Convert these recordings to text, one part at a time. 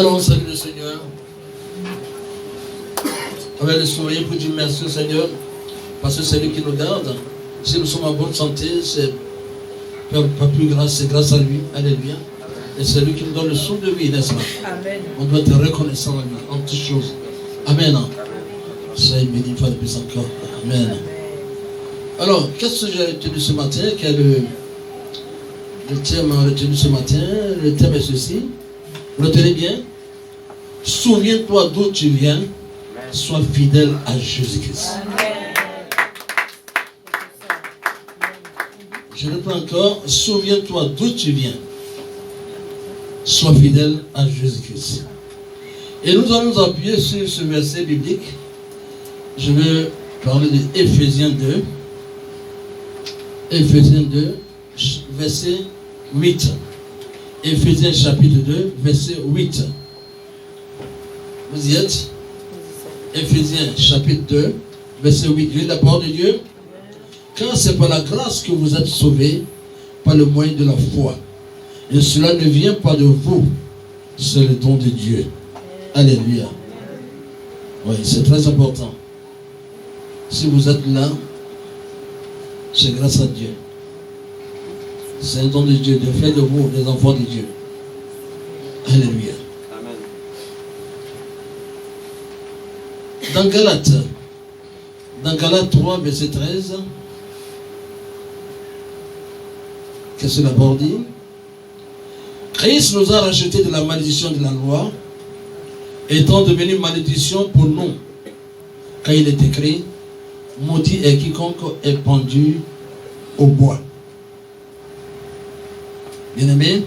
Alors, on salue le Seigneur. Avec le sourire pour dire merci au Seigneur. Parce que c'est lui qui nous garde. Si nous sommes en bonne santé, c'est pas plus grâce, c'est grâce à lui. Alléluia. Et c'est lui qui nous donne le souffle de vie, n'est-ce pas? Amen. On doit être reconnaissant à lui en toutes choses. Amen. Soyez béni une fois de plus encore. Amen. Alors, qu'est-ce que j'ai retenu ce matin? Quel est le thème retenu ce matin? Le thème est ceci. Retenez bien. Souviens-toi d'où tu viens. Sois fidèle à Jésus-Christ. Je reprends encore. Souviens-toi d'où tu viens. Sois fidèle à Jésus-Christ. Et nous allons nous appuyer sur ce verset biblique. Je vais parler de Éphésiens 2. Éphésiens 2, verset 8. Éphésiens chapitre 2, verset 8. Vous y êtes? Éphésiens chapitre 2, verset 8. Lisez la parole de Dieu. Car c'est par la grâce que vous êtes sauvés, par le moyen de la foi. Et cela ne vient pas de vous, c'est le don de Dieu. Alléluia. Oui, c'est très important. Si vous êtes là, c'est grâce à Dieu. C'est un don de Dieu, de faire de vous des enfants de Dieu. Alléluia. Amen. Dans Galates 3, verset 13, qu'est-ce que la parole dit? Christ nous a rachetés de la malédiction de la loi, étant devenu malédiction pour nous. Car il est écrit, maudit est quiconque est pendu au bois. Bien-aimés,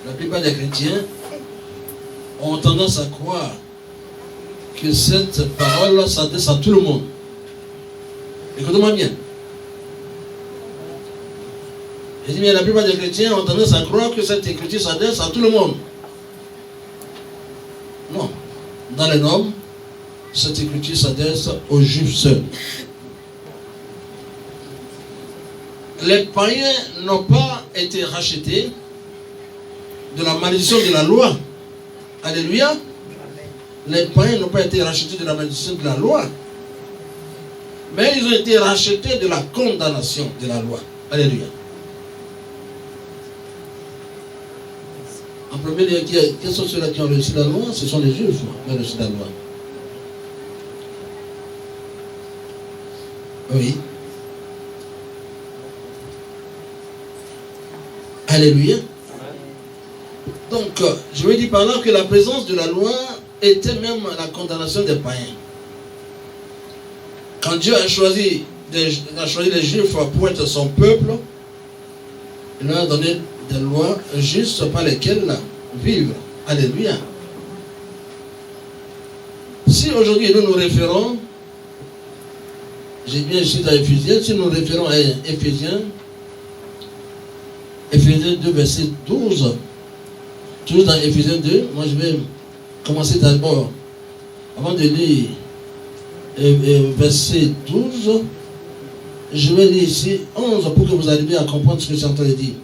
la plupart des chrétiens ont tendance à croire que cette parole s'adresse à tout le monde. Écoutez-moi bien. Je dis bien, la plupart des chrétiens ont tendance à croire que cette écriture s'adresse à tout le monde. Non. Dans les normes, cette écriture s'adresse aux Juifs seuls. Les païens n'ont pas été rachetés de la malédiction de la loi. Alléluia. Les païens n'ont pas été rachetés de la malédiction de la loi. Mais ils ont été rachetés de la condamnation de la loi. Alléluia. En premier lieu, quels sont ceux-là qui ont reçu la loi? Ce sont les Juifs qui ont reçu la loi. Oui. Alléluia. Donc, je veux dire par là que la présence de la loi était même la condamnation des païens. Quand Dieu a choisi les Juifs pour être son peuple, il leur a donné des lois justes par lesquelles vivre. Alléluia. Si aujourd'hui nous nous référons, j'ai bien ici dans Éphésiens, si nous nous référons à Éphésiens 2, verset 12, toujours dans Éphésiens 2, moi je vais commencer d'abord, avant de lire verset 12, je vais lire ici 11 pour que vous arriviez à comprendre ce que je suis en train de dire.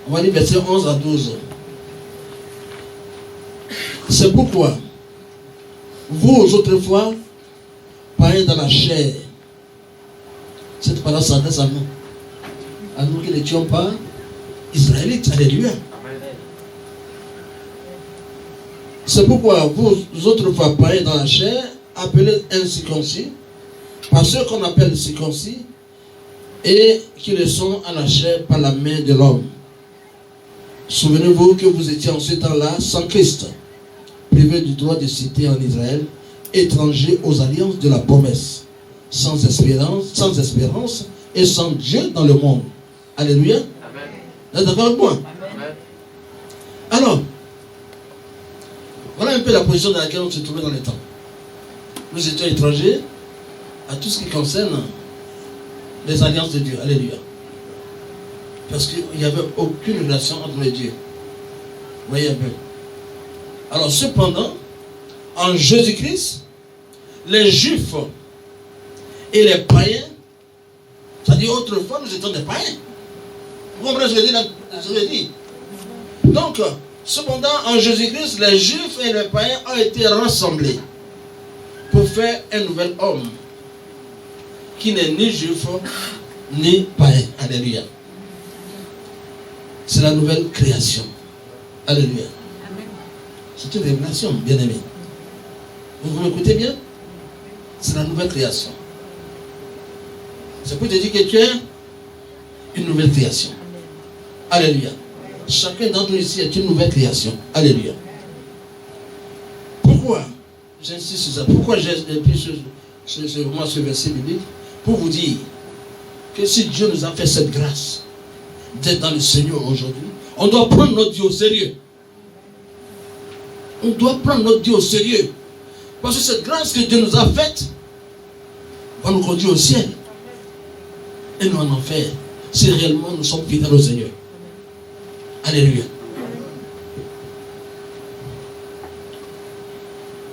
On va lire verset 11 à 12. C'est pourquoi, vous autrefois, païens dans la chair, cette parole s'adresse à nous qui n'étions pas Israélites. Alléluia. C'est pourquoi vous autrefois païens dans la chair, appelés incirconcis, par ceux qu'on appelle circoncis, et qui le sont à la chair par la main de l'homme. Souvenez-vous que vous étiez en ce temps-là sans Christ, privés du droit de cité en Israël, étrangers aux alliances de la promesse, sans espérance et sans Dieu dans le monde. Alléluia. Vous êtes d'accord avec moi? Amen. Alors, voilà un peu la position dans laquelle on se trouvait dans les temps. Nous étions étrangers à tout ce qui concerne les alliances de Dieu. Alléluia. Parce qu'il n'y avait aucune relation entre les dieux. Vous voyez un peu. Alors cependant, en Jésus-Christ, les Juifs et les païens, c'est-à-dire autrefois nous étions des païens. Vous comprenez ce que je dis? Donc, Cependant, en Jésus-Christ, les Juifs et les païens ont été rassemblés pour faire un nouvel homme qui n'est ni juif ni païen. Alléluia. C'est la nouvelle création. Alléluia. C'est une révélation, bien aimé. Vous m'écoutez bien? C'est la nouvelle création. C'est pour te dire que tu es une nouvelle création. Alléluia. Chacun d'entre nous ici est une nouvelle création. Alléluia. Pourquoi j'insiste sur ça? Pourquoi j'ai pris ce verset biblique? Pour vous dire que si Dieu nous a fait cette grâce d'être dans le Seigneur aujourd'hui, on doit prendre notre Dieu au sérieux. On doit prendre notre Dieu au sérieux. Parce que cette grâce que Dieu nous a faite va nous conduire au ciel. Et nous en enfer. Si réellement nous sommes fidèles au Seigneur. Alléluia.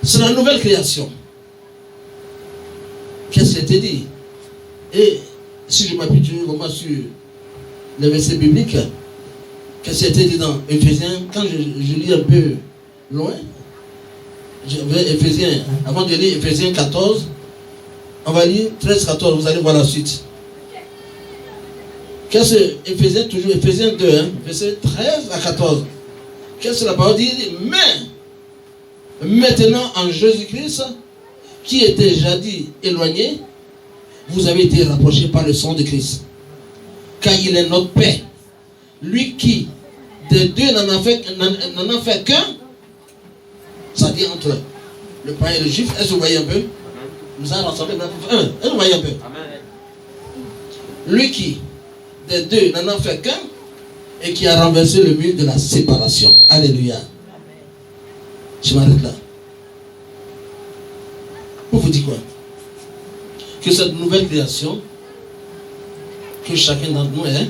C'est la nouvelle création. Qu'est-ce qui a été dit? Et si je m'appuie vraiment sur les versets bibliques, qu'est-ce qui a été dit dans Éphésiens? Quand je lis un peu loin, je vais Éphésiens, avant de lire Éphésiens 14, on va lire 13-14, vous allez voir la suite. Qu'est-ce que Éphésiens, toujours Éphésiens 2, versets 13 à 14. Qu'est-ce que la parole dit? Mais maintenant en Jésus-Christ, qui était jadis éloigné, vous avez été rapprochés par le sang de Christ. Car il est notre Père. Lui qui, des deux, n'en a fait qu'un. Ça dit entre le païen et le juif. Est-ce que vous voyez un peu? Nous allons rassemblés pour faire un. Est-ce que vous voyez un peu? Lui qui, des deux, n'en a fait qu'un. Et qui a renversé le mur de la séparation. Alléluia. Je m'arrête là. Pour vous dire quoi? Que cette nouvelle création, que chacun d'entre nous est,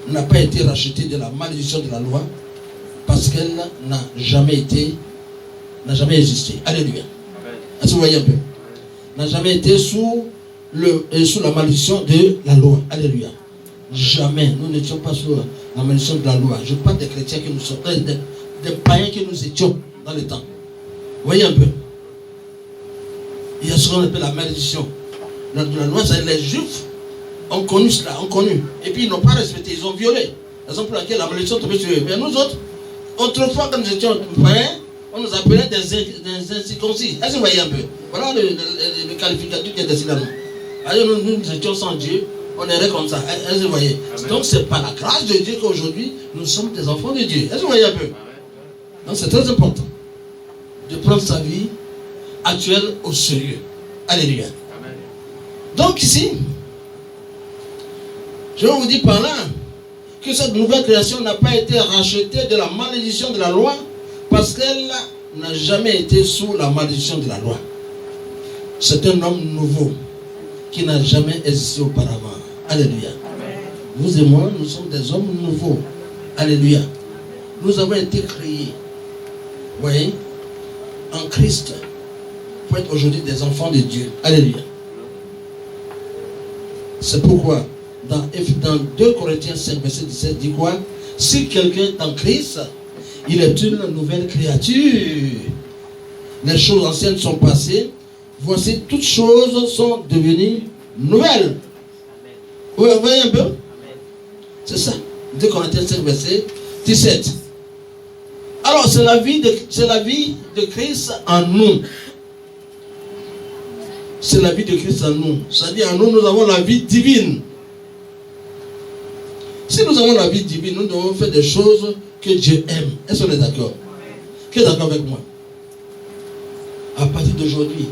n'a pas été rachetée de la malédiction de la loi, parce qu'elle n'a jamais existé. Alléluia. Est-ce que vous voyez un peu? N'a jamais été sous la malédiction de la loi. Alléluia. Jamais. Nous n'étions pas sous la malédiction de la loi. Je parle des chrétiens que nous sommes, des païens que nous étions dans le temps. Vous voyez un peu? Il y a ce qu'on appelle la malédiction de la loi. Les Juifs ont connu cela, et puis ils n'ont pas respecté, ils ont violé. Raison pour laquelle la malédiction tombait sur eux. Mais nous autres, autrefois, quand nous étions païens, on nous appelait des incirconcis. Est-ce que vous voyez un peu? Voilà le qualificatif qui est ici là-dedans. Alors nous étions sans Dieu, on irait comme ça. Est-ce que vous voyez? Donc c'est par la grâce de Dieu qu'aujourd'hui, nous sommes des enfants de Dieu. Est-ce que vous voyez un peu? Donc c'est très important de prendre sa vie actuelle au sérieux. Alléluia. Amen. Donc ici, je vous dis par là que cette nouvelle création n'a pas été rachetée de la malédiction de la loi parce qu'elle n'a jamais été sous la malédiction de la loi. C'est un homme nouveau qui n'a jamais existé auparavant. Alléluia. Amen. Vous et moi, nous sommes des hommes nouveaux. Alléluia. Nous avons été créés, vous voyez, en Christ, pour être aujourd'hui des enfants de Dieu. Alléluia. C'est pourquoi dans 2 Corinthiens 5, verset 17, dit quoi? Si quelqu'un est en Christ, il est une nouvelle créature. Les choses anciennes sont passées. Voici, toutes choses sont devenues nouvelles. Vous voyez un peu? C'est ça. 2 Corinthiens 5, verset 17. Alors, c'est la vie de Christ en nous. C'est la vie de Christ en nous. C'est-à-dire en nous, nous avons la vie divine. Si nous avons la vie divine, nous devons faire des choses que Dieu aime. Est-ce qu'on est d'accord? Qui est d'accord avec moi? À partir d'aujourd'hui,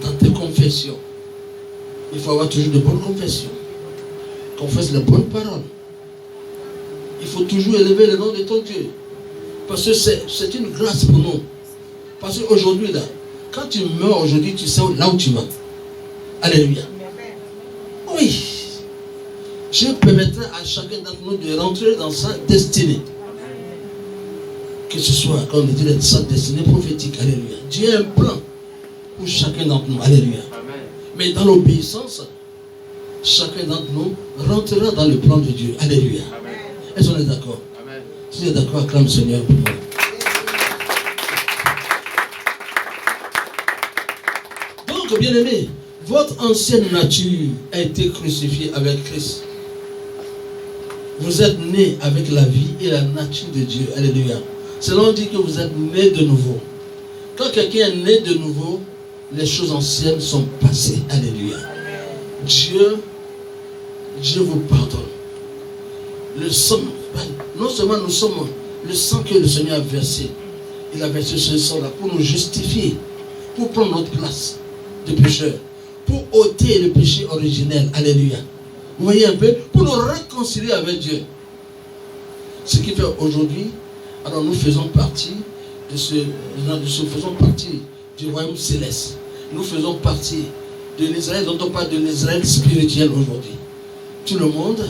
dans tes confessions, il faut avoir toujours de bonnes confessions. Confesse les bonnes paroles. Il faut toujours élever le nom de ton Dieu. Parce que c'est une grâce pour nous. Parce qu'aujourd'hui, là, quand tu meurs aujourd'hui, tu sais là où tu vas. Alléluia. Oui. Je permettrai à chacun d'entre nous de rentrer dans sa destinée. Que ce soit, comme on dit, sa destinée prophétique. Alléluia. Dieu a un plan pour chacun d'entre nous. Alléluia. Mais dans l'obéissance, chacun d'entre nous rentrera dans le plan de Dieu. Alléluia. Est-ce qu'on est d'accord? Si tu es d'accord, acclame le Seigneur pour moi. Donc, bien-aimé, votre ancienne nature a été crucifiée avec Christ. Vous êtes né avec la vie et la nature de Dieu. Alléluia. Cela dit que vous êtes né de nouveau. Quand quelqu'un est né de nouveau, les choses anciennes sont passées. Alléluia. Dieu vous pardonne. Le sang, non seulement nous sommes, le sang que le Seigneur a versé, il a versé ce sang-là pour nous justifier, pour prendre notre place de pécheur, pour ôter le péché originel. Alléluia. Vous voyez un peu, pour nous réconcilier avec Dieu. Ce qui fait aujourd'hui, alors nous faisons partie faisons partie du royaume céleste. Nous faisons partie de l'Israël, dont on parle de l'Israël spirituel aujourd'hui. Tout le monde,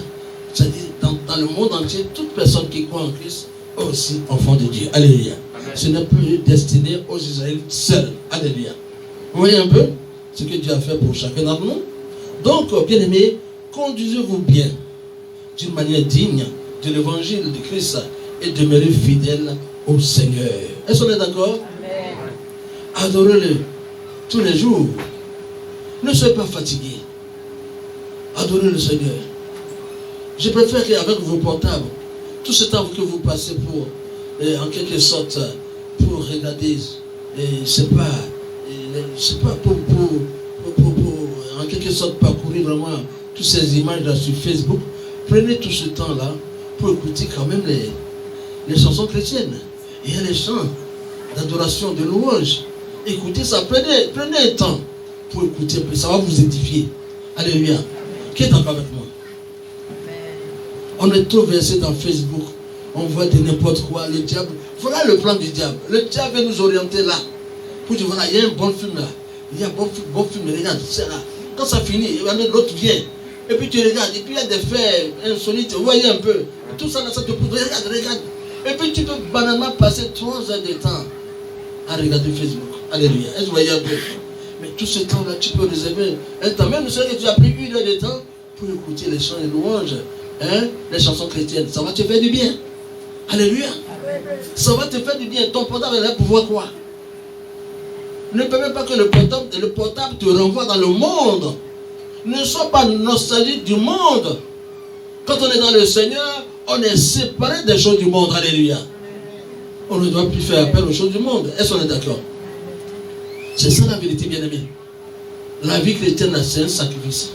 c'est-à-dire dans le monde entier, toute personne qui croit en Christ est aussi enfant de Dieu. Alléluia. Amen. Ce n'est plus destiné aux Israélites seuls. Alléluia. Vous voyez un peu ce que Dieu a fait pour chacun d'entre nous. Donc, bien aimés, conduisez-vous bien, d'une manière digne de l'évangile de Christ et demeurez fidèles au Seigneur. Est-ce qu'on est d'accord? Adorez-le tous les jours. Ne soyez pas fatigués. Adorez le Seigneur. Je préfère qu'avec vos portables, tout ce temps que vous passez pour, en quelque sorte, pour regarder, c'est pas pour en quelque sorte parcourir vraiment toutes ces images là sur Facebook. Prenez tout ce temps-là pour écouter quand même les chansons chrétiennes. Il y a les chants d'adoration, de louange. Écoutez ça, prenez un temps pour écouter, ça va vous édifier. Alléluia. Qui est encore avec moi? On est trop versé dans Facebook. On voit de n'importe quoi. Le diable, voilà le plan du diable. Le diable veut nous orienter là. Pour dire, voilà, il y a un bon film là. Il y a un bon film, regarde, c'est là. Quand ça finit, l'autre vient. Et puis tu regardes. Et puis il y a des faits insolites. Vous voyez un peu. Tout ça, là, ça te pousse. Regarde. Et puis tu peux banalement passer 3 heures de temps à regarder Facebook. Alléluia. Est-ce que vous voyez un peu? Mais tout ce temps-là, tu peux réserver un temps. Même si tu as pris 1 heure de temps pour écouter les chants et louanges, les chansons chrétiennes. Ça va te faire du bien. Alléluia. Ça va te faire du bien. Ton portable va pouvoir quoi? Ne permets pas que le portable te renvoie dans le monde. Ne sois pas nostalgique du monde. Quand on est dans le Seigneur, on est séparé des choses du monde. Alléluia. On ne doit plus faire appel aux choses du monde. Est-ce qu'on est d'accord? C'est ça la vérité, bien-aimé. La vie chrétienne, c'est un sacrifice.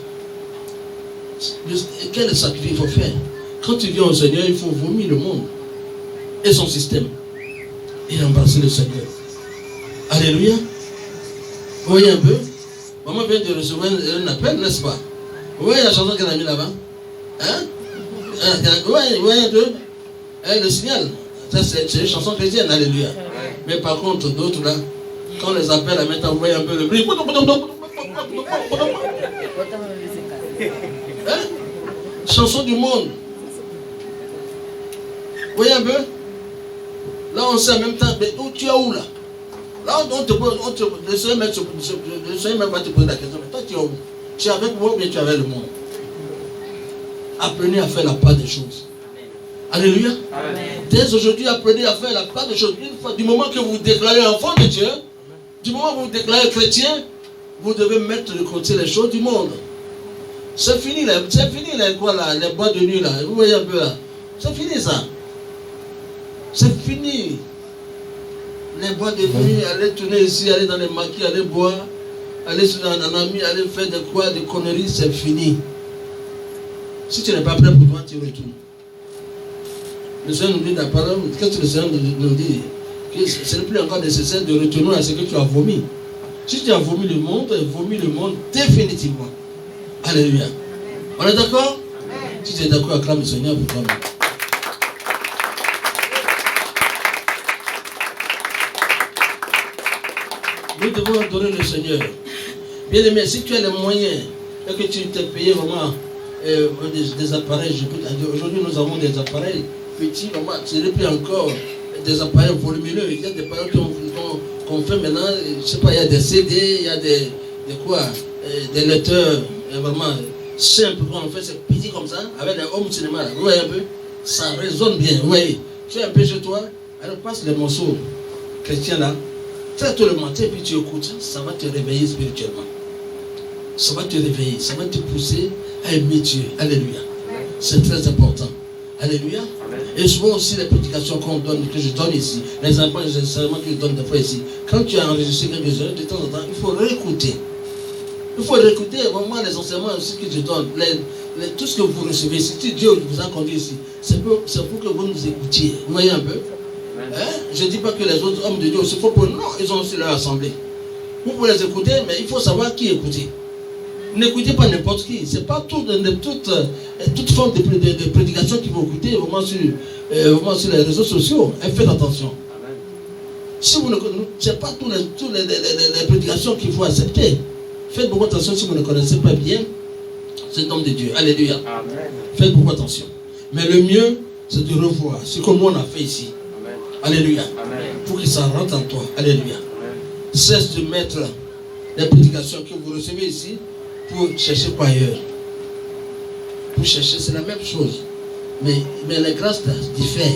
Quel sacrifice il faut faire? Quand tu viens au Seigneur, il faut vomir le monde et son système et embrasser le Seigneur. Alléluia. Vous voyez un peu? Maman vient de recevoir un appel, n'est-ce pas? Vous voyez la chanson qu'elle a mis là-bas? Hein? Vous voyez un peu? Le signal. Ça, c'est une chanson chrétienne. Alléluia. Mais par contre, d'autres là, quand on les appelle à mettre, vous voyez un peu le bruit. Hein? Chanson du monde. Vous voyez un peu? Là, on sait en même temps, mais où tu es où là? Là, le Seigneur même va te poser la question, mais toi, tu es où? Tu es avec moi ou bien tu es avec le monde? Apprenez à faire la part des choses. Alléluia. Amen. Dès aujourd'hui, apprenez à faire la part des choses. Une fois, du moment que vous vous déclarez enfant de Dieu, du moment que vous vous déclarez chrétien, vous devez mettre de côté les choses du monde. C'est fini là, quoi là, les boîtes de nuit là, vous voyez un peu là. C'est fini ça. C'est fini. Les boîtes de nuit, aller tourner ici, aller dans les maquis, aller boire, aller sur un ami, aller faire des conneries, c'est fini. Si tu n'es pas prêt pour toi, tu retournes. Le Seigneur nous dit dans la parole, qu'est-ce que le Seigneur nous dit? Que ce n'est plus encore nécessaire de retourner à ce que tu as vomi. Si tu as vomi le monde définitivement. Alléluia. On est d'accord? Si tu es d'accord, acclame le Seigneur pour toi. Nous devons adorer le Seigneur. Bien aimé, si tu as les moyens et que tu t'es payé vraiment des appareils, je peux te dire, aujourd'hui nous avons des appareils petits, vraiment, ce n'est plus encore des appareils volumineux. Il y a des appareils qu'on fait maintenant, je ne sais pas, il y a des CD, il y a des lecteurs vraiment simples, on fait, c'est petit comme ça, avec des home cinéma, vous voyez un peu, ça résonne bien, vous voyez. Tu es un peu chez toi, alors passe les morceaux chrétiens là, traite-toi le matin et puis tu écoutes, ça va te réveiller spirituellement. Ça va te réveiller, ça va te pousser à aimer Dieu. Alléluia. C'est très important. Alléluia. Et souvent aussi les prédications qu'on donne, que je donne ici, les enseignements que je donne des fois ici, quand tu as enregistré quelque chose, de temps en temps, il faut réécouter. Il faut réécouter vraiment les enseignements aussi que je donne. Tout ce que vous recevez, si Dieu vous a conduit ici, c'est pour que vous nous écoutiez. Vous voyez un peu? Hein? Je ne dis pas que les autres hommes de Dieu aussi, non, ils ont aussi leur assemblée. Vous pouvez les écouter, mais il faut savoir qui écouter. N'écoutez pas n'importe qui. Ce n'est pas toute forme de prédication qui vous écoutez vraiment sur les réseaux sociaux. Et faites attention. Si vous ne connaissez pas toutes les prédications qu'il faut accepter, faites beaucoup attention si vous ne connaissez pas bien cet homme de Dieu. Alléluia. Amen. Faites beaucoup attention. Mais le mieux, c'est de revoir ce que nous on a fait ici. Amen. Alléluia. Amen. Pour que ça rentre en toi. Alléluia. Amen. Cesse de mettre les prédications que vous recevez ici pour chercher quoi ailleurs. Pour chercher, c'est la même chose. Mais les grâces diffèrent.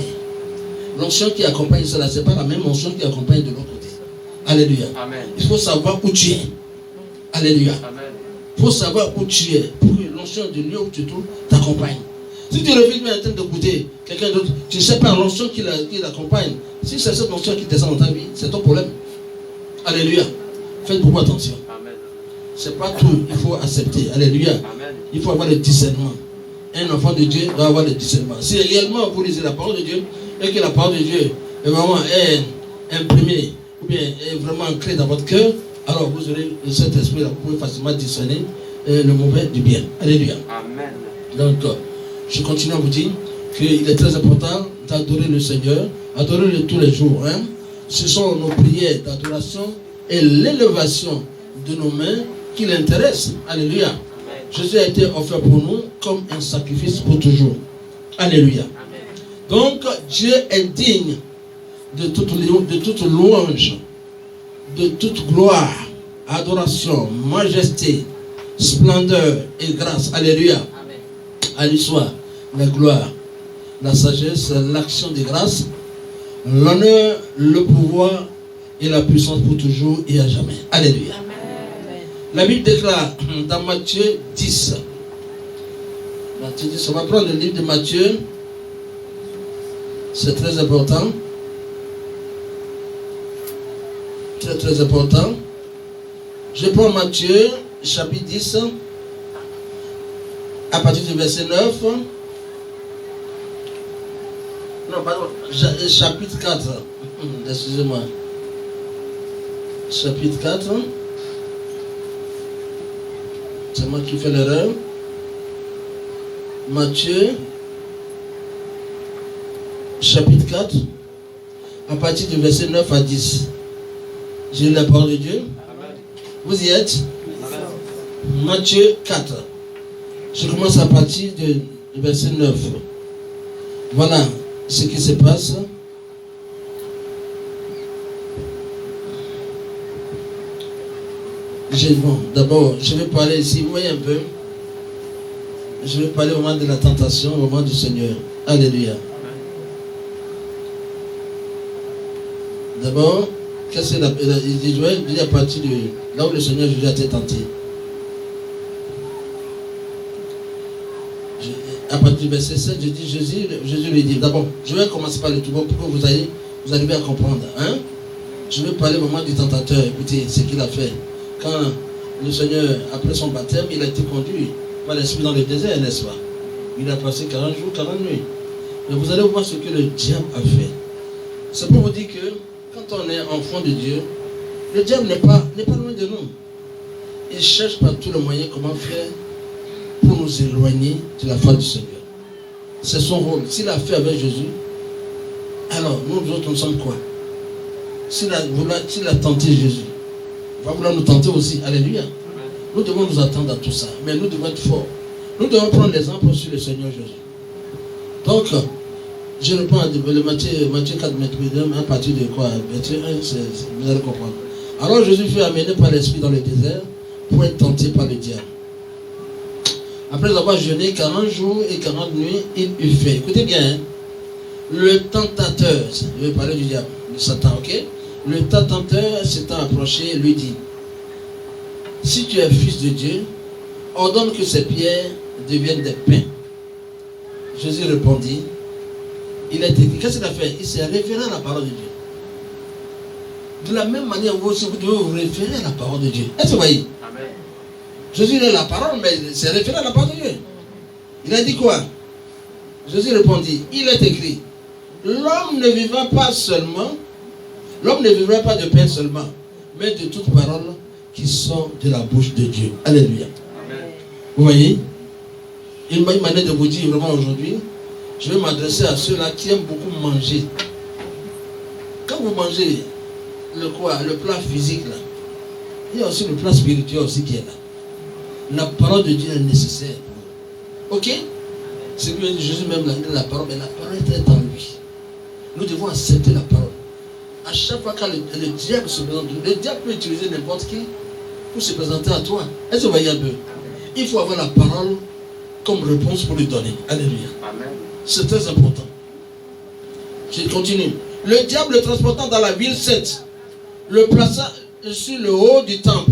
L'onction qui accompagne cela, ce n'est pas la même onction qui accompagne de l'autre côté. Alléluia. Amen. Il faut savoir où tu es. Alléluia. Il faut savoir où tu es. Pour que l'onction de lieu où tu te trouves t'accompagne. Si tu reviens en train d'écouter quelqu'un d'autre, tu ne sais pas l'onction qui l'accompagne. Si c'est cette onction qui descend dans ta vie, c'est ton problème. Alléluia. Faites beaucoup attention. Ce n'est pas tout, il faut accepter. Alléluia. Amen. Il faut avoir le discernement. Un enfant de Dieu doit avoir le discernement. Si réellement vous lisez la parole de Dieu et que la parole de Dieu est vraiment imprimée ou bien est vraiment ancrée dans votre cœur, alors vous aurez cet esprit-là, vous pouvez facilement discerner le mauvais du bien. Alléluia. Amen. Donc, je continue à vous dire qu'il est très important d'adorer le Seigneur, adorer-le tous les jours. Hein. Ce sont nos prières d'adoration et l'élévation de nos mains qui l'intéresse. Alléluia. Amen. Jésus a été offert pour nous comme un sacrifice pour toujours. Alléluia. Amen. Donc, Dieu est digne de toute louange, de toute gloire, adoration, majesté, splendeur et grâce. Alléluia. Amen. À lui soit la gloire, la sagesse, l'action de grâce, l'honneur, le pouvoir et la puissance pour toujours et à jamais. Alléluia. Amen. La Bible déclare dans Matthieu 10. Matthieu 10, on va prendre le livre de Matthieu. C'est très important. Très très important. Je prends Matthieu, chapitre 10, à partir du verset 9. Non, pardon, chapitre 4. Excusez-moi. Chapitre 4. C'est moi qui fais l'erreur. Matthieu, chapitre 4, à partir du verset 9 à 10. J'ai la parole de Dieu. Amen. Vous y êtes? Amen. Matthieu 4. Je commence à partir du verset 9. Voilà ce qui se passe. Bon, d'abord, je vais parler ici, vous voyez un peu. Je vais parler au moment de la tentation, au moment du Seigneur. Alléluia. D'abord, qu'est-ce que il dit à partir de là où le Seigneur Jésus a été tenté. À partir du verset 7, je dis, Jésus lui dit, d'abord, je vais commencer par le tout bon pour que vous arrivez à comprendre. Hein? Je vais parler au moment du tentateur. Écoutez, ce qu'il a fait. Quand le Seigneur, après son baptême, il a été conduit par l'Esprit dans le désert, n'est-ce pas? Il a passé 40 jours, 40 nuits. Mais vous allez voir ce que le diable a fait. C'est pour vous dire que quand on est enfant de Dieu, le diable n'est pas loin de nous. Il cherche par tous les moyens comment faire pour nous éloigner de la foi du Seigneur. C'est son rôle. S'il a fait avec Jésus, alors nous autres, nous sommes quoi? S'il a tenté Jésus, il va vouloir nous tenter aussi. Alléluia. Nous devons nous attendre à tout ça. Mais nous devons être forts. Nous devons prendre l'exemple sur le Seigneur Jésus. Donc, je reprends le Matthieu 4, à partir de quoi? Matthieu 1, vous allez comprendre. Alors Jésus fut amené par l'Esprit dans le désert pour être tenté par le diable. Après avoir jeûné 40 jours et 40 nuits, il eut faim. Écoutez bien, hein? Le tentateur, je vais parler du diable, de Satan, ok? Le tentateur s'étant approché, lui dit, si tu es fils de Dieu, ordonne que ces pierres deviennent des pains. Jésus répondit, il a écrit, qu'est-ce qu'il a fait? Il s'est référé à la parole de Dieu. De la même manière, vous aussi, vous devez vous référer à la parole de Dieu. Est-ce que vous voyez? Amen. Jésus a la parole, mais il s'est référé à la parole de Dieu. Il a dit quoi? Jésus répondit, il est écrit, l'homme ne vivra pas seulement, l'homme ne vivra pas de pain seulement, mais de toute parole qui sort de la bouche de Dieu. Alléluia. Amen. Vous voyez? Il m'a une manière de vous dire vraiment aujourd'hui, je vais m'adresser à ceux-là qui aiment beaucoup manger. Quand vous mangez le quoi, le plat physique là, il y a aussi le plat spirituel aussi qui est là. La parole de Dieu est nécessaire. Ok? C'est lui, Jésus même la parole, mais la parole est en lui. Nous devons accepter la parole. À chaque fois que le diable se présente, le diable peut utiliser n'importe qui pour se présenter à toi. Est-ce que vous voyez un peu? Il faut avoir la parole comme réponse pour lui donner. Alléluia. Amen. C'est très important. Je continue. Le diable le transportant dans la ville sainte, le plaça sur le haut du temple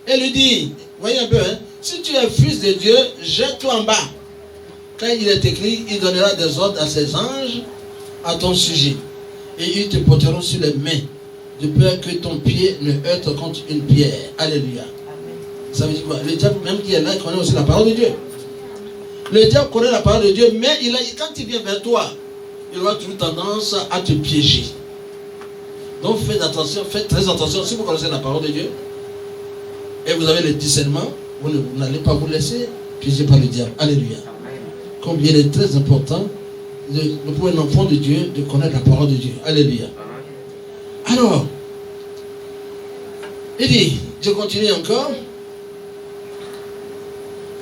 et lui dit, voyez un peu, hein, si tu es fils de Dieu, jette-toi en bas. Quand il est écrit, il donnera des ordres à ses anges à ton sujet. Et ils te porteront sur les mains, de peur que ton pied ne heurte contre une pierre. Alléluia. Amen. Ça veut dire quoi? Le diable, même qui est là, il connaît aussi la parole de Dieu. Le diable connaît la parole de Dieu, mais quand il vient vers toi, il aura toujours tendance à te piéger. Donc faites attention, faites très attention. Si vous connaissez la parole de Dieu, et vous avez le discernement, vous n'allez pas vous laisser piéger par le diable. Alléluia. Combien il est très important pour un enfant de Dieu de connaître la parole de Dieu. Alléluia. Alors, il dit, je continue encore.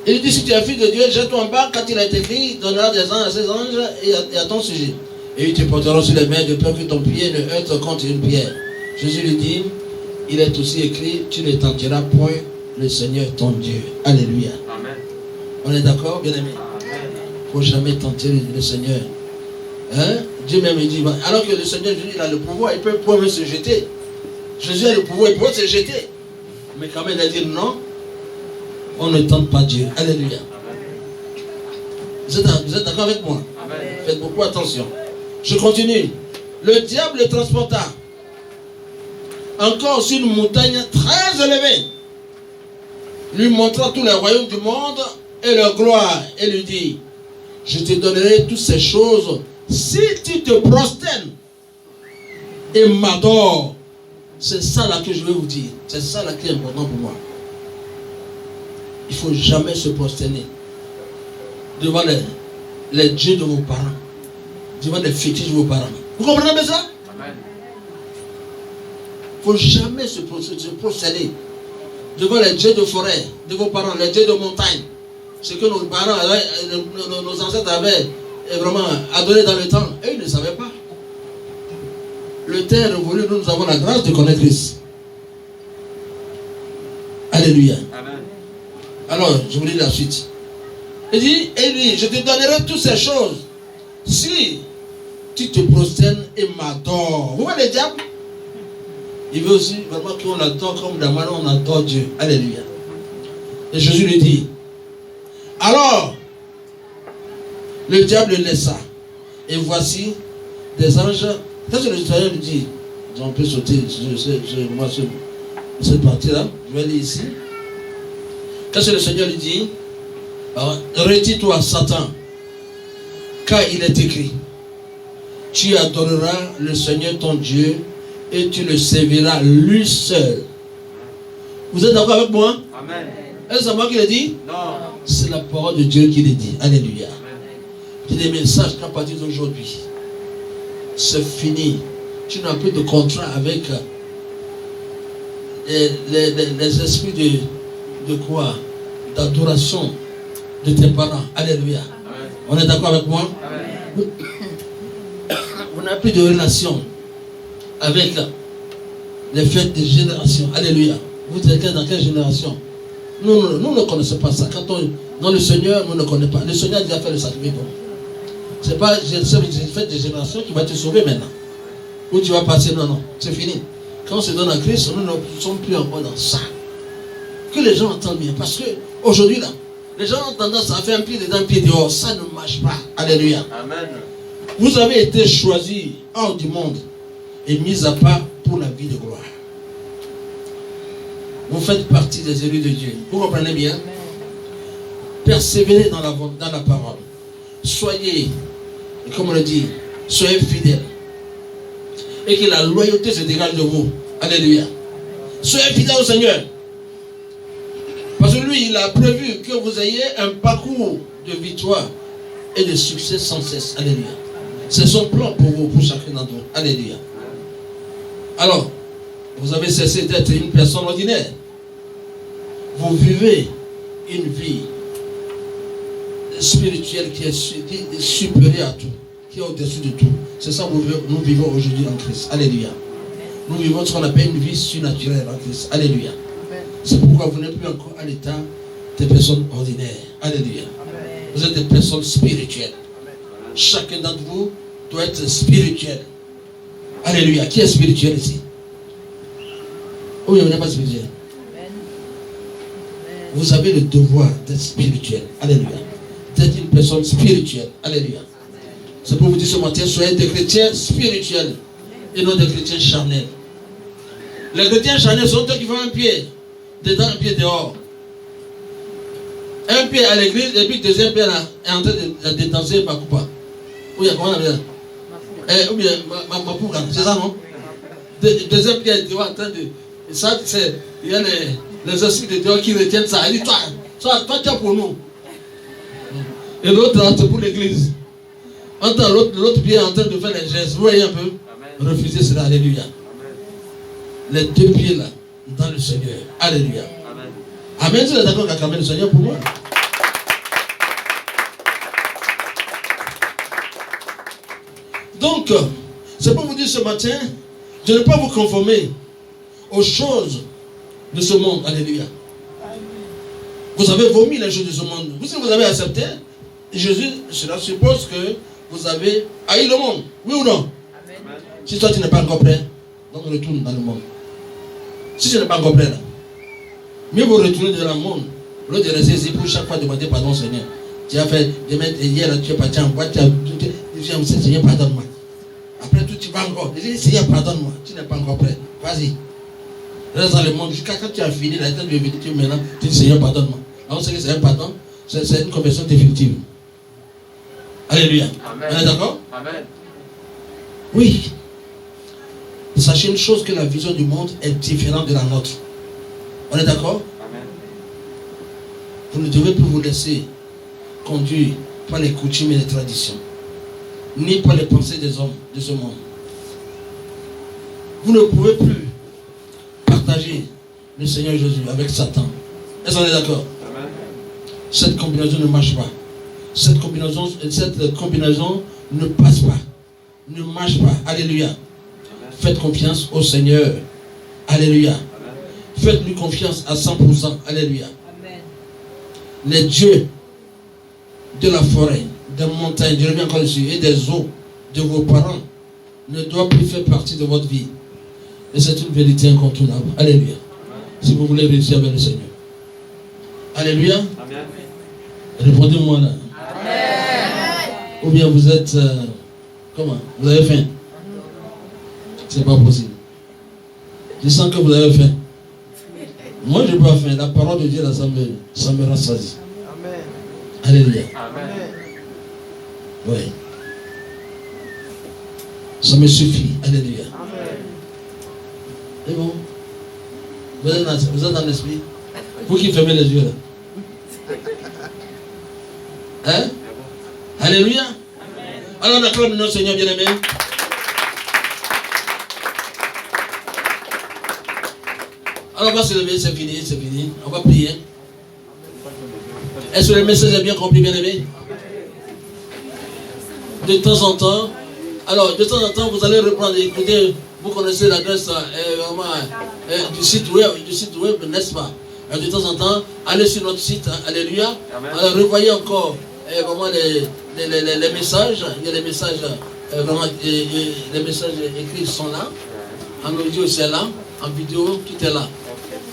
Il dit, si tu es fils de Dieu, jette-toi en bas, quand il a été écrit, il donnera des anges à ses anges et à ton sujet. Et ils te porteront sur les mains de peur que ton pied ne heurte contre une pierre. Jésus lui dit, il est aussi écrit, tu ne tenteras point le Seigneur ton Dieu. Alléluia. Amen. On est d'accord, bien aimé? Il ne faut jamais tenter le Seigneur. Hein? Dieu même dit, alors que le Seigneur il a le pouvoir, il peut même se jeter. Jésus a le pouvoir, il peut se jeter. Mais quand même, il a dit non, on ne tente pas Dieu. Alléluia. Vous êtes d'accord avec moi? Amen. Faites beaucoup attention. Je continue. Le diable le transporta encore sur une montagne très élevée, lui montrant tous les royaumes du monde et leur gloire, et lui dit, je te donnerai toutes ces choses si tu te prosternes et m'adores. C'est ça là que je vais vous dire. C'est ça là qui est important pour moi. Il ne faut jamais se prosterner devant les dieux de vos parents, devant les fétiches de vos parents. Vous comprenez bien ça? Amen. Il ne faut jamais se prosterner devant les dieux de forêt de vos parents, les dieux de montagne. Ce que nos parents, nos ancêtres avaient vraiment adoré dans le temps. Et ils ne savaient pas. Le temps est révolu, nous avons la grâce de connaître Christ. Alléluia. Amen. Alors, je vous lis la suite. Il dit, je te donnerai toutes ces choses si tu te prosternes et m'adores. Vous voyez le diable? Il veut aussi vraiment qu'on adore comme la manière on adore Dieu. Alléluia. Et Jésus lui dit, alors, le diable le laissa. Et voici des anges. Qu'est-ce que le Seigneur lui dit? On peut sauter moi, cette partie-là. Je vais aller ici. Qu'est-ce que le Seigneur lui dit? Retire-toi, Satan, car il est écrit, tu adoreras le Seigneur ton Dieu et tu le serviras lui seul. Vous êtes d'accord avec moi? Amen. Est-ce que c'est moi qui le dis? Non. C'est la parole de Dieu qui le dit. Alléluia. J'ai des messages qu'à partir d'aujourd'hui, c'est fini. Tu n'as plus de contrat avec les esprits de quoi? D'adoration de tes parents. Alléluia. Amen. On est d'accord avec moi? Amen. On n'a plus de relation avec les fêtes des générations. Alléluia. Vous êtes dans quelle génération? Nous ne connaissons pas ça. Quand dans le Seigneur, nous ne connaissons pas. Le Seigneur a déjà fait le sacrifice. C'est pas j'ai fait des générations qui va te sauver maintenant. Où tu vas passer, non, c'est fini. Quand on se donne à Christ, nous ne sommes plus encore dans ça. Que les gens entendent bien. Parce que aujourd'hui là, les gens ont tendance à faire un pied dedans, un pied dehors. Ça ne marche pas. Alléluia. Amen. Vous avez été choisis hors du monde et mis à part pour la vie de gloire. Vous faites partie des élus de Dieu. Vous comprenez bien? Persévérez dans la parole. Soyez, comme on le dit, soyez fidèles. Et que la loyauté se dégage de vous. Alléluia. Soyez fidèles au Seigneur. Parce que lui, il a prévu que vous ayez un parcours de victoire et de succès sans cesse. Alléluia. C'est son plan pour vous, pour chacun d'entre vous. Alléluia. Alors, vous avez cessé d'être une personne ordinaire. Vous vivez une vie spirituelle qui est supérieure à tout, qui est au-dessus de tout. C'est ça que nous vivons aujourd'hui en Christ. Alléluia. Nous vivons ce qu'on appelle une vie surnaturelle en Christ. Alléluia. C'est pourquoi vous n'êtes plus encore à l'état des personnes ordinaires. Alléluia. Vous êtes des personnes spirituelles. Chacun d'entre vous doit être spirituel. Alléluia. Qui est spirituel ici? Oui, on n'est pas spirituel. Vous avez le devoir d'être spirituel. Alléluia. D'être une personne spirituelle. Alléluia. C'est pour vous dire ce matin, soyez des chrétiens spirituels et non des chrétiens charnels. Les chrétiens charnels sont ceux qui font un pied dedans, un pied dehors. Un pied à l'église et puis le deuxième pied là est en train de détenser ma coupa. Oui, comment on appelle ça? Ou bien ma pouga, c'est ça non? Deuxième pied est en train de. Ça, c'est. Il y a les esprits de Dieu qui retiennent ça. Il dit, toi tu es pour nous. Et l'autre, c'est pour l'église. Entend l'autre pied en train de faire les gestes. Vous voyez un peu? Amen. Refusez cela. Alléluia. Amen. Les deux pieds là, dans le Seigneur. Alléluia. Amen. Amen. Tu es d'accord avec le Seigneur pour moi? Donc, c'est pour vous dire ce matin, de ne pas vous conformer aux choses de ce monde. Alléluia. Vous avez vomi les choses de ce monde. Vous avez accepté Jésus, cela suppose que vous avez haï le monde. Oui ou non? Amen. Si toi tu n'es pas encore prêt, donc retourne dans le monde. Si tu n'es pas encore prêt là, mieux vous retourner dans le monde. Au lieu de rester ici pour chaque fois demander pardon Seigneur. Tu as fait, hier tu es parti en boîte, tu as dit Seigneur pardonne-moi. Après tout tu vas encore. Je dis Seigneur pardonne-moi. Tu n'es pas encore prêt. Vas-y. Reste dans le monde jusqu'à quand tu as fini, la temps de venir, maintenant, tu dis Seigneur pardonne-moi. Alors c'est que c'est un pardon, c'est une conversion définitive. Alléluia. Amen. On est d'accord? Amen. Oui. Sachez une chose, que la vision du monde est différente de la nôtre. On est d'accord? Amen. Vous ne devez plus vous laisser conduire par les coutumes et les traditions, ni par les pensées des hommes de ce monde. Vous ne pouvez plus partager le Seigneur Jésus avec Satan. Est-ce qu'on est d'accord? Amen. Cette combinaison ne marche pas. Cette combinaison ne passe pas, ne marche pas. Alléluia. Amen. Faites confiance au Seigneur. Alléluia. Faites-lui confiance à 100%. Alléluia. Amen. Les dieux de la forêt, des montagnes, je reviens encore dessus, et des eaux de vos parents ne doivent plus faire partie de votre vie. Et c'est une vérité incontournable. Alléluia. Amen. Si vous voulez réussir avec le Seigneur. Alléluia. Amen. Répondez-moi là. Amen. Ou bien vous êtes comment? Vous avez faim? C'est pas possible. Je sens que vous avez faim. Moi je n'ai pas faim. La parole de Dieu là, ça me rassasie. Amen. Alléluia. Amen. Oui. Ça me suffit. Alléluia. Amen. C'est bon. Vous êtes dans l'esprit? Vous qui fermez les yeux là. Hein? Alléluia. Amen. Alors on acclame notre Seigneur bien-aimé. Alors on va se lever, c'est fini. On va prier. Est-ce que le message est bien compris, bien-aimé? De temps en temps, vous allez reprendre et écouter. Vous connaissez l'adresse du site web, n'est-ce pas? De temps en temps, allez sur notre site, alléluia. Alors revoyez encore vraiment les messages, il y a les messages, vraiment, les messages écrits sont là, en audio c'est là, en vidéo tout est là.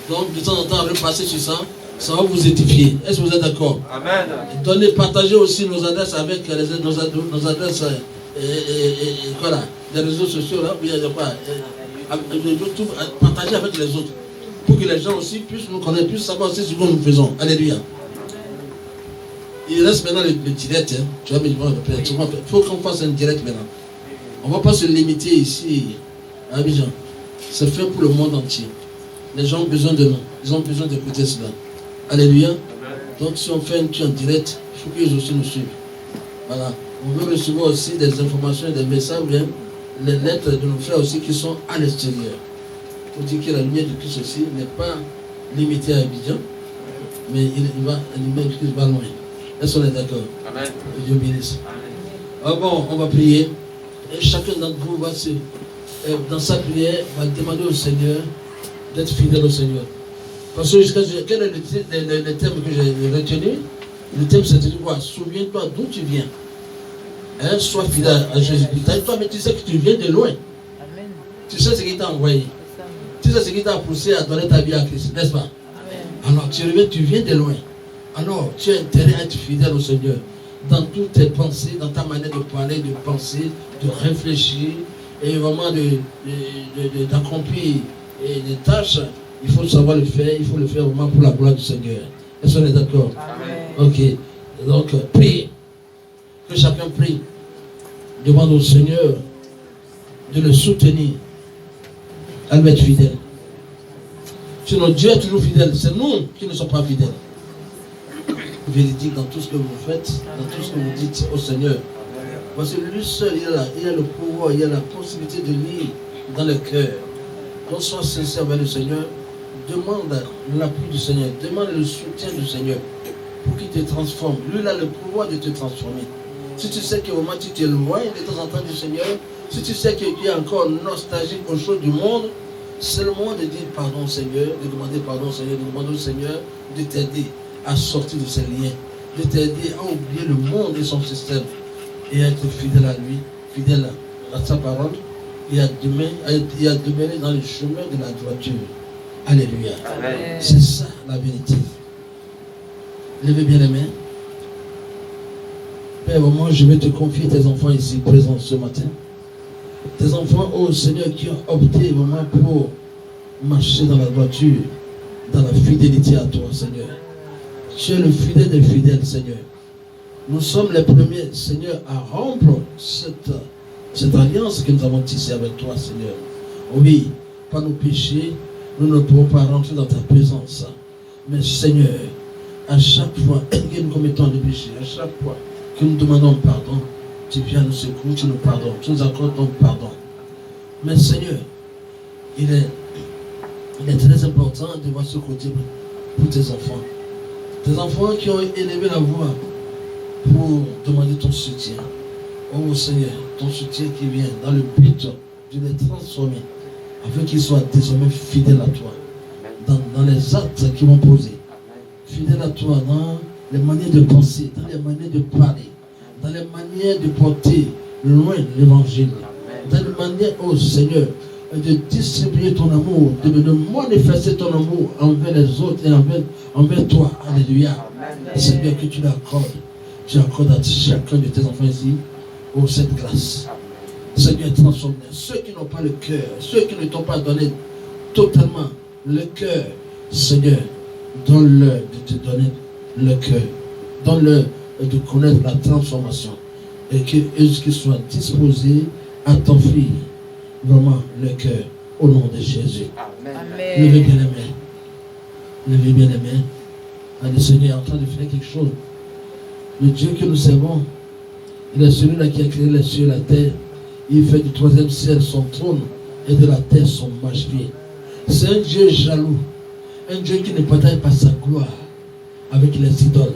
Donc de temps en temps, repasser sur ça, ça va vous édifier. Est-ce que vous êtes d'accord? Amen. Donnez, partagez aussi nos adresses avec nos adresses, voilà, les réseaux sociaux là, il y a quoi, YouTube, partagez avec les autres, pour que les gens aussi puissent nous connaître, puissent savoir aussi ce que nous faisons. Alléluia. Il reste maintenant le direct. Hein. Tu vois, mais il faut qu'on fasse un direct maintenant. On ne va pas se limiter ici à Abidjan. C'est fait pour le monde entier. Les gens ont besoin de nous. Ils ont besoin d'écouter cela. Alléluia. Donc si on fait un truc en direct, il faut qu'ils aussi nous suivent. Voilà. On veut recevoir aussi des informations, des messages, bien, les lettres de nos frères aussi qui sont à l'extérieur. Pour dire que la lumière de Christ aussi n'est pas limitée à Abidjan, mais la lumière de Christ va loin. Est-ce qu'on est d'accord? Amen. Dieu bénisse. Ah bon, on va prier. Et chacun d'entre vous va dans sa prière, va demander au Seigneur d'être fidèle au Seigneur. Parce que quel est le thème que j'ai retenu? Le thème c'est de quoi? Souviens-toi d'où tu viens. Hein? Sois fidèle à Jésus-Christ. Toi, mais tu sais que tu viens de loin. Amen. Tu sais ce qu'il t'a envoyé. Tu sais ce qui t'a poussé à donner ta vie à Christ, n'est-ce pas? Amen. Alors tu viens de loin. Alors, tu as intérêt à être fidèle au Seigneur dans toutes tes pensées, dans ta manière de parler, de penser, de réfléchir et vraiment d'accomplir des tâches. Il faut savoir le faire, il faut le faire vraiment pour la gloire du Seigneur. Est-ce qu'on est d'accord? Amen. Ok. Donc, prie. Que chacun prie. Demande au Seigneur de le soutenir à lui être fidèle. Sinon, Dieu est toujours fidèle. C'est nous qui ne sommes pas fidèles. Véridique dans tout ce que vous faites, dans tout ce que vous dites au Seigneur. Parce que lui seul, il a le pouvoir, il a la possibilité de lire dans le cœur. Donc sois sincère avec le Seigneur, demande l'appui du Seigneur, demande le soutien du Seigneur pour qu'il te transforme. Lui, il a le pouvoir de te transformer. Si tu sais que au moment tu t'éloignes de temps en temps du Seigneur, si tu sais que tu es encore nostalgique aux choses du monde, c'est le moment de dire pardon au Seigneur, de demander pardon au Seigneur, de demander au Seigneur de t'aider à sortir de ces liens, de t'aider à oublier le monde et son système et à être fidèle à lui, fidèle à sa parole et à demeurer dans le chemin de la droiture. Alléluia. Amen. C'est ça la vérité. Levez bien les mains. Père, moi je vais te confier tes enfants ici présents ce matin. Tes enfants, oh Seigneur, qui ont opté vraiment pour marcher dans la droiture, dans la fidélité à toi, Seigneur. Tu es le fidèle des fidèles, Seigneur. Nous sommes les premiers, Seigneur, à rompre cette alliance que nous avons tissée avec toi, Seigneur. Oui, par nos péchés, nous ne pouvons pas rentrer dans ta présence. Mais Seigneur, à chaque fois que nous commettons des péchés, à chaque fois que nous demandons pardon, tu viens nous secouer, tu nous pardonnes, tu nous accordes ton pardon. Mais Seigneur, il est très important de voir ce côté pour tes enfants. Tes enfants qui ont élevé la voix pour demander ton soutien. Oh Seigneur, ton soutien qui vient dans le but de les transformer, afin qu'ils soient désormais fidèles à toi, dans les actes qu'ils vont poser. Fidèles à toi dans les manières de penser, dans les manières de parler, dans les manières de porter loin l'évangile, dans les manières, oh Seigneur, de distribuer ton amour, de manifester ton amour envers les autres et envers toi. Alléluia. Seigneur, que tu l'accordes. Tu accordes à chacun de tes enfants ici, oh, cette grâce. Seigneur, transforme ceux qui n'ont pas le cœur, ceux qui ne t'ont pas donné totalement le cœur. Seigneur, donne-leur de te donner le cœur. Donne-leur de connaître la transformation. Et qu'ils soient disposés à t'offrir vraiment le cœur au nom de Jésus. Amen. Levez bien les mains. Levez bien les mains. Le Seigneur est en train de faire quelque chose. Le Dieu que nous servons, il est celui-là qui a créé les cieux et la terre. Il fait du troisième ciel son trône et de la terre son marche-pied. C'est un Dieu jaloux. Un Dieu qui ne partage pas sa gloire avec les idoles.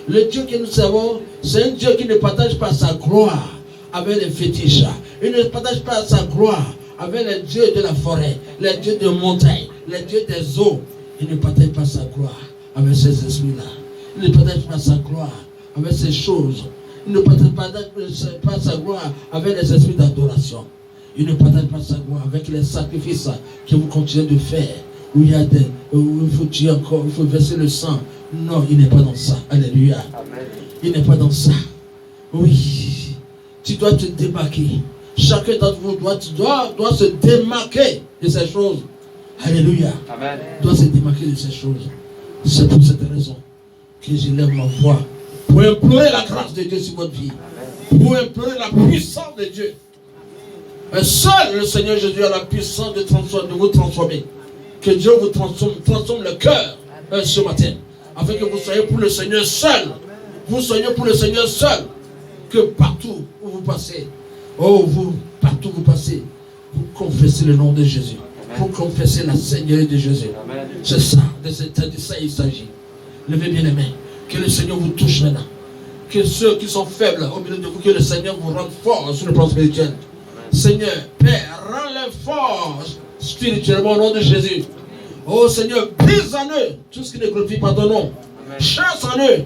Le Dieu que nous servons, c'est un Dieu qui ne partage pas sa gloire avec les fétiches. Il ne partage pas sa gloire avec les dieux de la forêt, les dieux de montagne, les dieux des eaux. Il ne partage pas sa gloire avec ces esprits-là. Il ne partage pas sa gloire avec ces choses Il ne partage pas sa gloire avec les esprits d'adoration. Il ne partage pas sa gloire avec les sacrifices que vous continuez de faire. Où il y a des, où il faut tuer encore, il faut verser le sang. Non, il n'est pas dans ça. Alléluia. Amen. Il n'est pas dans ça. Oui. Tu dois te démarquer. Chacun d'entre vous doit se démarquer de ces choses. Alléluia. Amen. Doit se démarquer de ces choses. C'est pour cette raison que je lève ma voix pour implorer la grâce de Dieu sur votre vie. Pour implorer la puissance de Dieu. Et seul le Seigneur Jésus a la puissance de vous transformer. Que Dieu vous transforme le cœur ce matin. Afin que vous soyez pour le Seigneur seul. Vous soyez pour le Seigneur seul. Que partout où vous passez, partout où vous passez, vous confessez le nom de Jésus. Vous confessez la Seigneurie de Jésus. C'est ça, de ça il s'agit. Levez bien les mains. Que le Seigneur vous touche maintenant. Que ceux qui sont faibles au milieu de vous, que le Seigneur vous rende fort sur le plan spirituel. Seigneur, Père, rends-les forts spirituellement au nom de Jésus. Oh Seigneur, brise en eux tout ce qui ne glorifie pas ton nom. Chasse en eux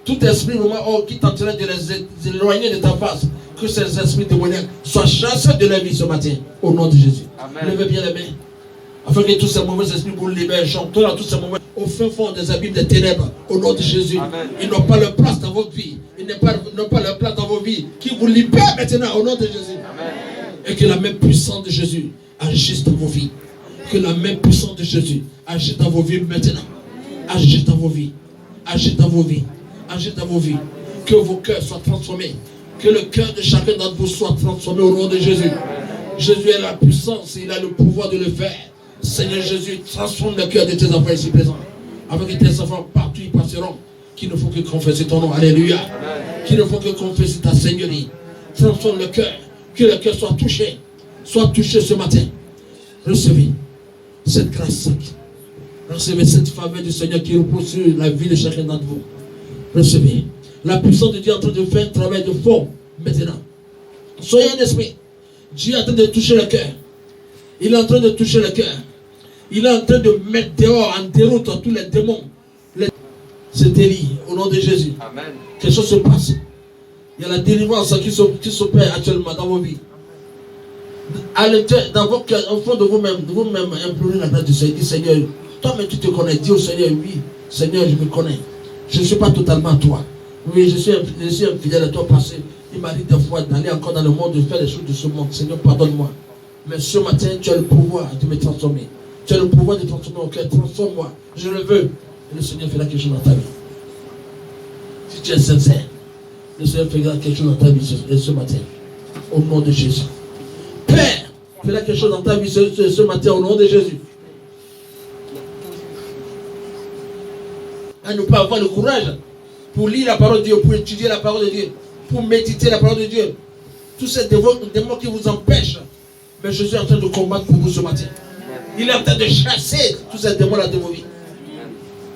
tout esprit qui t'entraîne de les éloigner de ta face. Que ces esprits démoniaques soient chassés de leur vie ce matin au nom de Jésus. Levez bien les mains. Afin que tous ces mauvais esprits vous libèrent. Chantons à tous ces mauvais au fin fond des abîmes des ténèbres au nom de Jésus. Amen. Ils n'ont pas leur place dans votre vie. Ils n'ont pas leur place dans vos vies. Qui vous libère maintenant au nom de Jésus. Amen. Et que la même puissance de Jésus agisse dans vos vies. Que la même puissance de Jésus agisse dans vos vies maintenant. Agisse dans vos vies. Agisse dans vos vies. Agisse dans vos vies. Que vos cœurs soient transformés. Que le cœur de chacun d'entre vous soit transformé au nom de Jésus. Jésus a la puissance, il a le pouvoir de le faire. Seigneur Jésus, transforme le cœur de tes enfants ici présents. Afin que tes enfants partout ils passeront. Qu'il ne faut que confesser ton nom. Alléluia. Qu'il ne faut que confesser ta Seigneurie. Transforme le cœur. Que le cœur soit touché. Soit touché ce matin. Recevez cette grâce. Recevez cette faveur du Seigneur qui repose sur la vie de chacun d'entre vous. Recevez. La puissance de Dieu est en train de faire un travail de fond maintenant. Soyez un esprit. Dieu est en train de toucher le cœur. Il est en train de toucher le cœur. Il est en train de mettre dehors, en déroute tous les démons. C'est délit au nom de Jésus. Amen. Quelque chose se passe. Il y a la délivrance qui s'opère actuellement dans vos vies. À l'intérieur, dans vos cœurs, au fond de vous-même, implorez la grâce du Seigneur. Dis Seigneur, toi-même tu te connais. Dis au Seigneur, oui, Seigneur, je me connais. Je ne suis pas totalement toi. Oui, je suis infidèle à toi parce qu'il m'arrive des fois d'aller encore dans le monde, de faire les choses de ce monde. Seigneur, pardonne-moi. Mais ce matin, tu as le pouvoir de me transformer. Tu as le pouvoir de transformer mon cœur. Transforme-moi. Je le veux. Et le Seigneur fera quelque chose dans ta vie. Si tu es sincère, le Seigneur fera quelque chose dans ta vie ce matin. Au nom de Jésus. Père, fera quelque chose dans ta vie ce matin au nom de Jésus. À ne pas avoir le courage pour lire la parole de Dieu, pour étudier la parole de Dieu, pour méditer la parole de Dieu. Tous ces démons qui vous empêchent. Mais Jésus est en train de combattre pour vous ce matin. Il est en train de chasser tous ces démons-là de vos vies.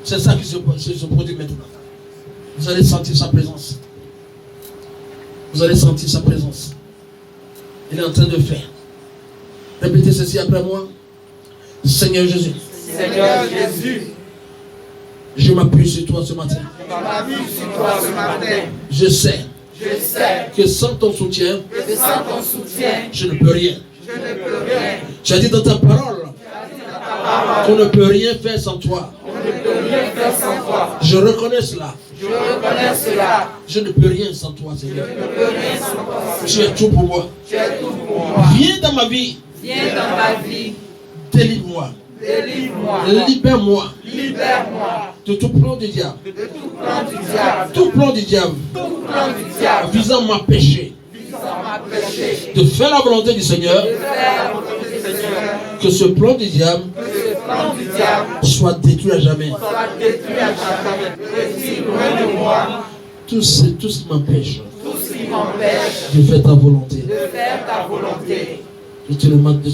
C'est ça qui se produit maintenant. Vous allez sentir sa présence. Vous allez sentir sa présence. Il est en train de faire. Répétez ceci après moi. Seigneur Jésus. Seigneur Jésus. Je m'appuie sur toi ce matin. Je sais que sans ton soutien, je ne peux rien. Tu as dit dans ta parole qu'on ne peut rien faire sans toi. Je reconnais cela. Je ne peux rien sans toi, Seigneur. Tu es tout pour moi. Viens dans ma vie. Délivre-moi. Libère-moi de tout plan du diable. Tout plan du diable visant ma péché. De faire la volonté du Seigneur. Que ce plan du diable soit détruit à jamais. Tout ce qui m'empêche de faire ta volonté. Je te demande de